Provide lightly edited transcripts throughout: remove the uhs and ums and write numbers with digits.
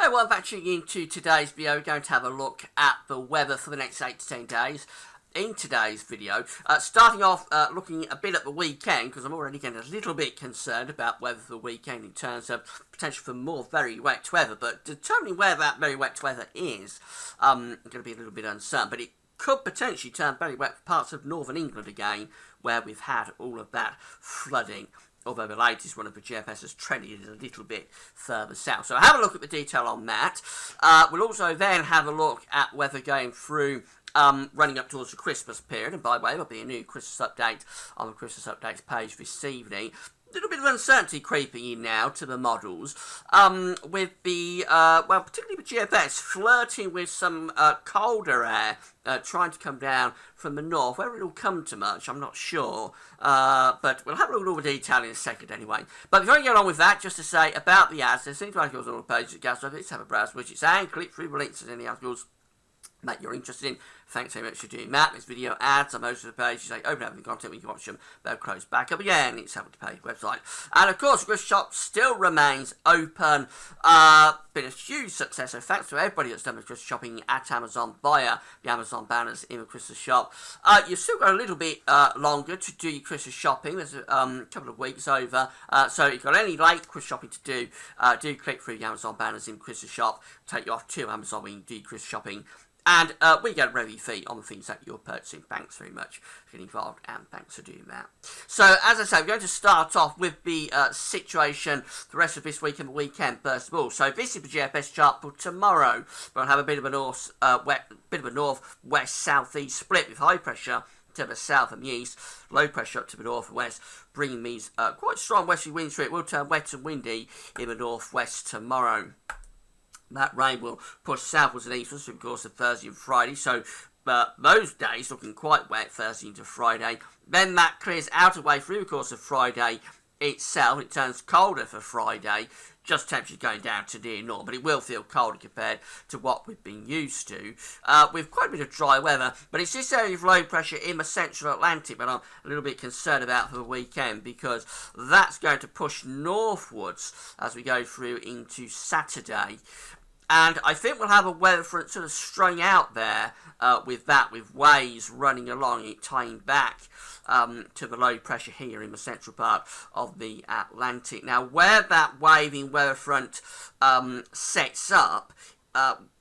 Hello, welcome back into today's video. We're going to have a look at the weather for the next 8 to 10 days. In today's video, starting off looking a bit at the weekend, because I'm already getting a little bit concerned about weather for the weekend in terms of potential for more very wet weather, but determining where that very wet weather is going to be a little bit uncertain, but it could potentially turn very wet for parts of northern England again, where we've had all of that flooding, although the latest one of the GFS has trended a little bit further south. So have a look at the detail on that. We'll also then have a look at weather going through running up towards the Christmas period, and by the way, there'll be a new Christmas update on the Christmas updates page this evening. A little bit of uncertainty creeping in now to the models, with the, well, particularly the GFS flirting with some colder air trying to come down from the north. Whether it'll come to much, I'm not sure, but we'll have a look at all the detail in a second anyway. But before we get on with that, just to say about the ads, there's things like articles on all the pages at Gas, so let's have a browse widgets and click through the links to any articles that you're interested in. Thanks very much for doing that. This video ads on most of the pages. They open up the content, we can watch them, they'll close back up again. It's helpful to pay website. And of course, the Christmas shop still remains open. Been a huge success. So thanks to everybody that's done the Christmas shopping at Amazon via the Amazon banners in the Christmas shop. You've still got a little bit longer to do your Christmas shopping. There's a couple of weeks over. So if you've got any late Christmas shopping to do, do click through the Amazon banners in the Christmas shop. Take you off to Amazon when you do your Christmas shopping. And we get a revenue fee on the things that you're purchasing. Thanks very much for getting involved, and thanks for doing that. So, as I say, we're going to start off with the situation the rest of this week and the weekend, first of all. So, this is the GFS chart for tomorrow. We'll have a bit of a north-west, south-east split with high pressure to the south and the east, low pressure up to the north and west, bringing these quite strong westerly winds through. It will turn wet and windy in the northwest tomorrow. That rain will push southwards and eastwards through the course of Thursday and Friday. So those days looking quite wet Thursday into Friday. Then that clears out away through the course of Friday itself. It turns colder for Friday. Just temperatures going down to near normal, but it will feel colder compared to what we've been used to. With quite a bit of dry weather, but it's this area of low pressure in the central Atlantic that I'm a little bit concerned about for the weekend, because that's going to push northwards as we go through into Saturday. And I think we'll have a weather front sort of strung out there with waves running along it, tying back to the low pressure here in the central part of the Atlantic. Now, where that waving weather front sets up,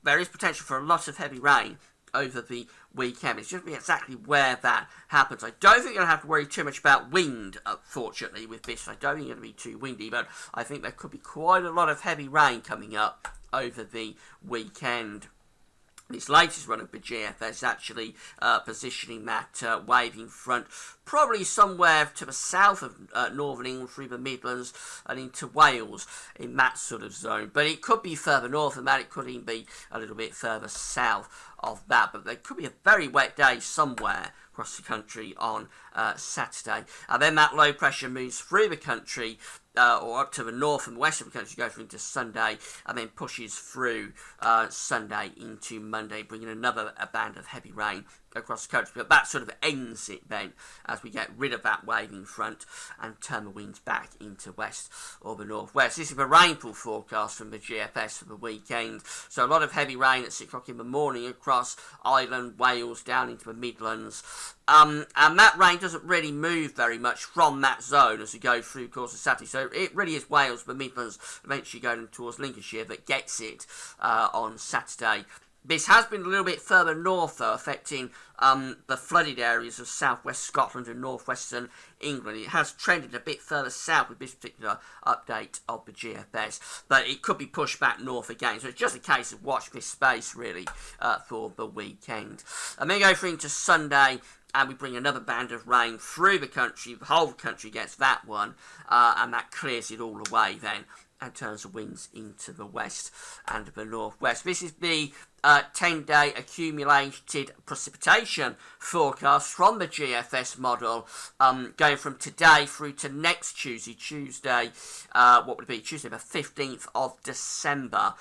there is potential for a lot of heavy rain over the weekend. It's just exactly where that happens. I don't think you're going to have to worry too much about wind, fortunately, with this. I don't think it's going to be too windy, but I think there could be quite a lot of heavy rain coming up over the weekend. This latest run of the GFS actually positioning that waving front probably somewhere to the south of northern England through the Midlands and into Wales in that sort of zone. But it could be further north than that. It could even be a little bit further south of that. But there could be a very wet day somewhere across the country on Saturday. And then that low pressure moves through the country or up to the north and west of the country, goes into Sunday, and then pushes through Sunday into Monday, bringing another band of heavy rain across the country. But that sort of ends it then as we get rid of that waving front and turn the winds back into west or the northwest. This is the rainfall forecast from the GFS for the weekend. So a lot of heavy rain at 6 o'clock in the morning across Ireland, Wales, down into the Midlands. And that rain doesn't really move very much from that zone as we go through the course of Saturday. So it really is Wales, the Midlands, eventually going towards Lincolnshire, that gets it on Saturday. This has been a little bit further north, though, affecting the flooded areas of southwest Scotland and northwestern England. It has trended a bit further south with this particular update of the GFS, but it could be pushed back north again. So it's just a case of watch this space, really, for the weekend. And then go through into Sunday, and we bring another band of rain through the country. The whole country gets that one, and that clears it all away then, and turns the winds into the west and the northwest. This is the 10-day accumulated precipitation forecast from the GFS model, going from today through to next Tuesday, what would it be? Tuesday the 15th of December.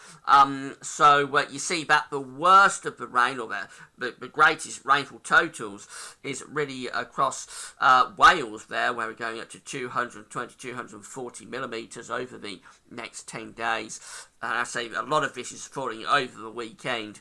So you see that the worst of the rain, or the greatest rainfall totals, is really across Wales there, where we're going up to 220, 240 millimetres over the next 10 days. and I say a lot of this is falling over the weekend.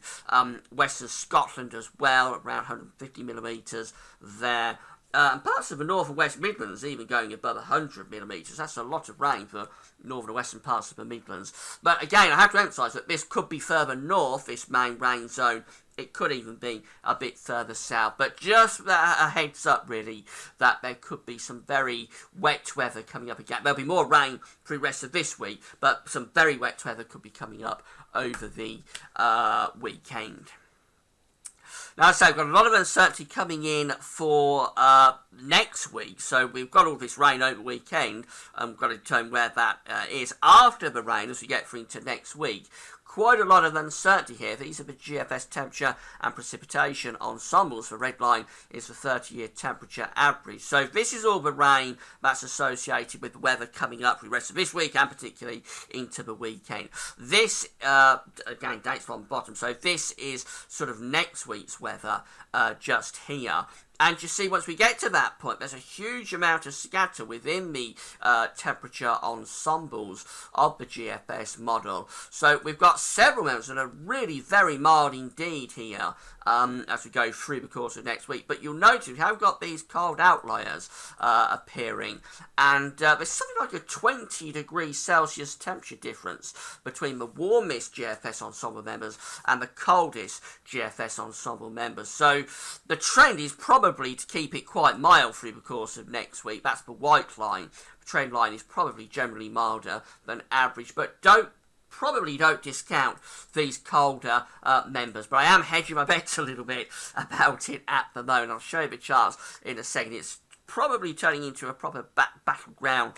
Western Scotland as well, around 150 millimetres there. And parts of the north and west Midlands even going above 100 millimetres. That's a lot of rain for northern and western parts of the Midlands. But again, I have to emphasise that this could be further north, this main rain zone. It could even be a bit further south. But just a heads up, really, that there could be some very wet weather coming up again. There'll be more rain through the rest of this week, but some very wet weather could be coming up over the weekend. Now, so we've got a lot of uncertainty coming in for next week. So we've got all this rain over the weekend, and we've got to determine where that is after the rain as we get through into next week. Quite a lot of uncertainty here. These are the GFS temperature and precipitation ensembles. The red line is the 30-year temperature average. So this is all the rain that's associated with the weather coming up for the rest of this week and particularly into the weekend. This, again, dates from the bottom. So this is sort of next week's weather just here. And you see, once we get to that point, there's a huge amount of scatter within the temperature ensembles of the GFS model. So we've got several members that are really very mild indeed here as we go through the course of next week. But you'll notice we have got these cold outliers appearing. And there's something like a 20 degrees Celsius temperature difference between the warmest GFS ensemble members and the coldest GFS ensemble members. So the trend is probably to keep it quite mild through the course of next week. That's the white line. The trend line is probably generally milder than average, but probably don't discount these colder members. But I am hedging my bets a little bit about it at the moment. I'll show you the charts in a second. It's probably turning into a proper battleground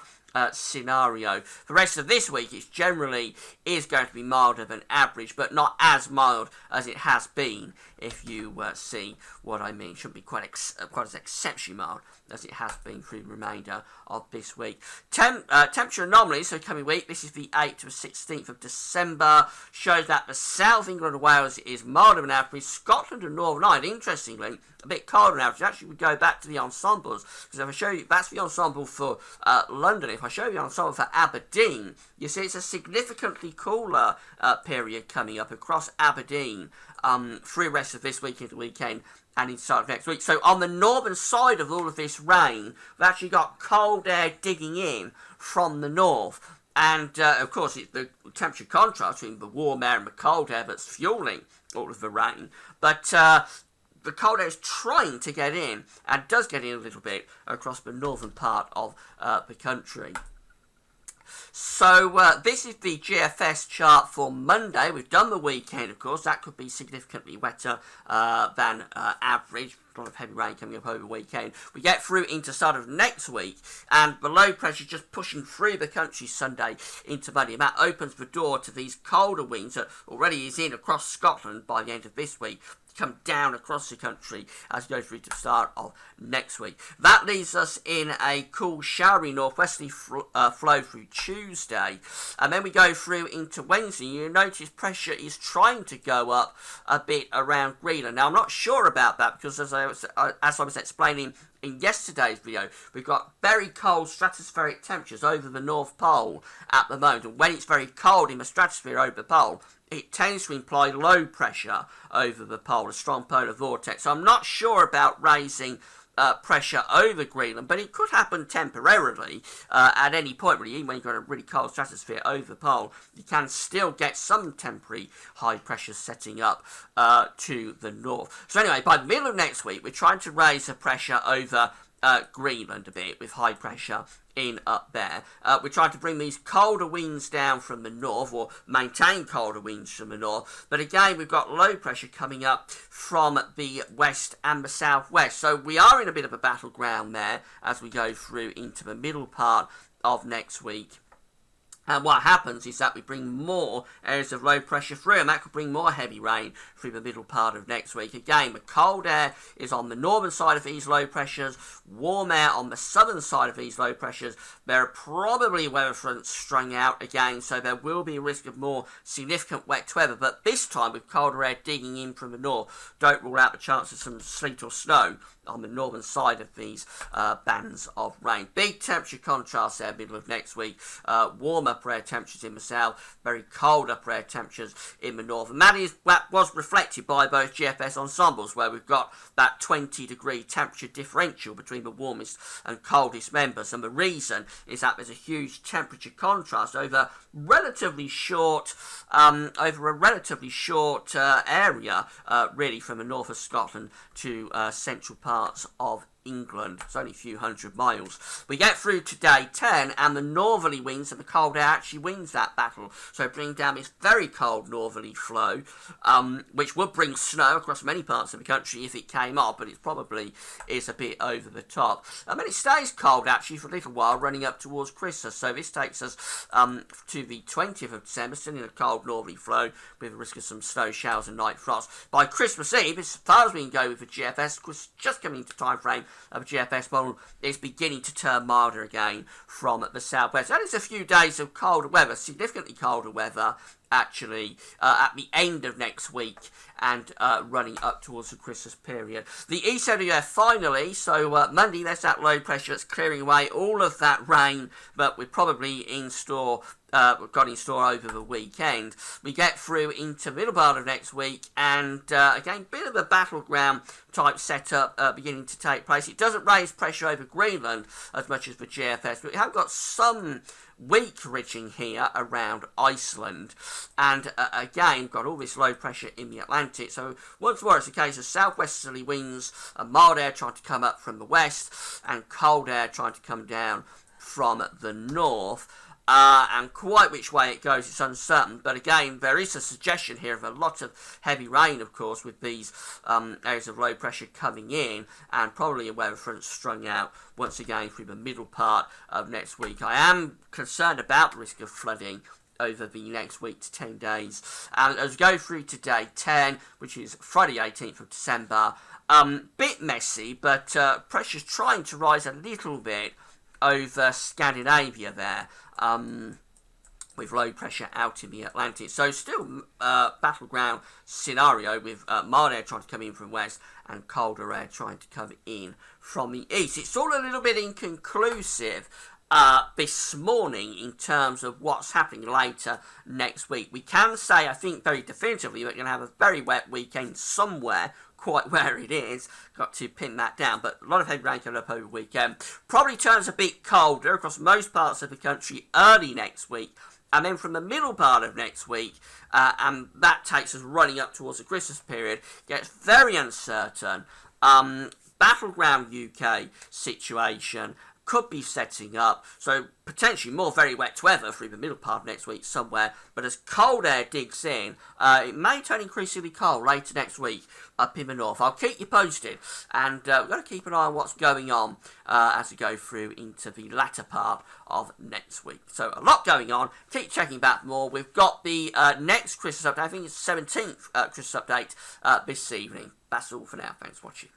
scenario. The rest of this week it generally is going to be milder than average, but not as mild as it has been, if you see what I mean. Shouldn't be quite as exceptionally mild as it has been through the remainder of this week. Temperature anomalies, so coming week, this is the 8th to the 16th of December, shows that the South England and Wales is milder than average. Scotland and Northern Ireland, interestingly, a bit colder than average. Actually, we go back to the ensembles, because if I show you, that's the ensemble for London. If I show you the ensemble for Aberdeen, you see it's a significantly cooler period coming up across Aberdeen through the rest of this week into the weekend and inside of next week. So on the northern side of all of this rain, we've actually got cold air digging in from the north. And, of course, it's the temperature contrast between the warm air and the cold air that's fueling all of the rain. But the cold air is trying to get in, and does get in a little bit, across the northern part of the country. So this is the GFS chart for Monday. We've done the weekend, of course. That could be significantly wetter than average. A lot of heavy rain coming up over the weekend. We get through into start of next week, and the low pressure just pushing through the country Sunday into Monday. And that opens the door to these colder winds that already is in across Scotland by the end of this week, come down across the country as we go through to the start of next week. That leaves us in a cool, showery northwesterly flow through Tuesday, and then we go through into Wednesday. You notice pressure is trying to go up a bit around Greenland. Now, I'm not sure about that, because as I was explaining in yesterday's video, we've got very cold stratospheric temperatures over the North Pole at the moment, and when it's very cold in the stratosphere over the pole, it tends to imply low pressure over the pole, a strong polar vortex. So I'm not sure about raising pressure over Greenland, but it could happen temporarily at any point, really. Even when you've got a really cold stratosphere over the pole, you can still get some temporary high pressure setting up to the north. So anyway, by the middle of next week, we're trying to raise the pressure over Greenland a bit with high pressure in up there. We're trying to bring these colder winds down from the north, or maintain colder winds from the north. But again, we've got low pressure coming up from the west and the southwest. So we are in a bit of a battleground there as we go through into the middle part of next week. And what happens is that we bring more areas of low pressure through, and that could bring more heavy rain through the middle part of next week. Again, the cold air is on the northern side of these low pressures, warm air on the southern side of these low pressures. There are probably weather fronts strung out again, so there will be a risk of more significant wet weather, but this time with colder air digging in from the north. Don't rule out the chance of some sleet or snow on the northern side of these bands of rain. Big temperature contrast there middle of next week. Warmer upper air temperatures in the south, very cold upper air temperatures in the north. And that was reflected by both GFS ensembles, where we've got that 20-degree temperature differential between the warmest and coldest members. And the reason is that there's a huge temperature contrast over a relatively short area, really, from the north of Scotland to central parts of England. It's only a few hundred miles. We get through to day 10, and the northerly winds and the cold air actually wins that battle. So bring down this very cold northerly flow, which would bring snow across many parts of the country if it came up, but it probably is a bit over the top. I mean, it stays cold actually for a little while, running up towards Christmas. So this takes us to the 20th of December, still in a cold northerly flow with a risk of some snow showers and night frost. By Christmas Eve, as far as we can go with the GFS, just coming into time frame of GFS model, is beginning to turn milder again from the southwest. That is a few days of colder weather, significantly colder weather actually at the end of next week and running up towards the Christmas period. The ECWF finally, so Monday there's that low pressure that's clearing away all of that rain that we're probably in store got in store over the weekend. We get through into the middle part of next week, and again, bit of a battleground type setup beginning to take place. It doesn't raise pressure over Greenland as much as the GFS, but we have got some weak ridging here around Iceland, and again got all this low pressure in the Atlantic. So once more it's a case of southwesterly winds, mild air trying to come up from the west, and cold air trying to come down from the north. And quite which way it goes, it's uncertain. But again, there is a suggestion here of a lot of heavy rain, of course, with these areas of low pressure coming in, and probably a weather front strung out once again through the middle part of next week. I am concerned about the risk of flooding over the next week to 10 days. And as we go through to day 10, which is Friday 18th of December, bit messy, but pressure's trying to rise a little bit over Scandinavia there, with low pressure out in the Atlantic. So still battleground scenario with mild air trying to come in from west and colder air trying to come in from the east. It's all a little bit inconclusive this morning in terms of what's happening later next week. We can say, I think very definitively, we're going to have a very wet weekend somewhere. Quite where it is, got to pin that down, but a lot of heavy rain coming up over the weekend. Probably turns a bit colder across most parts of the country early next week, and then from the middle part of next week, and that takes us running up towards the Christmas period, gets very uncertain. Battleground UK situation could be setting up, so potentially more very wet weather through the middle part of next week somewhere, but as cold air digs in, it may turn increasingly cold later next week up in the north. I'll keep you posted, and we've got to keep an eye on what's going on as we go through into the latter part of next week. So a lot going on. Keep checking back more. We've got the next Christmas update, I think it's 17th Christmas update this evening. That's all for now. Thanks for watching.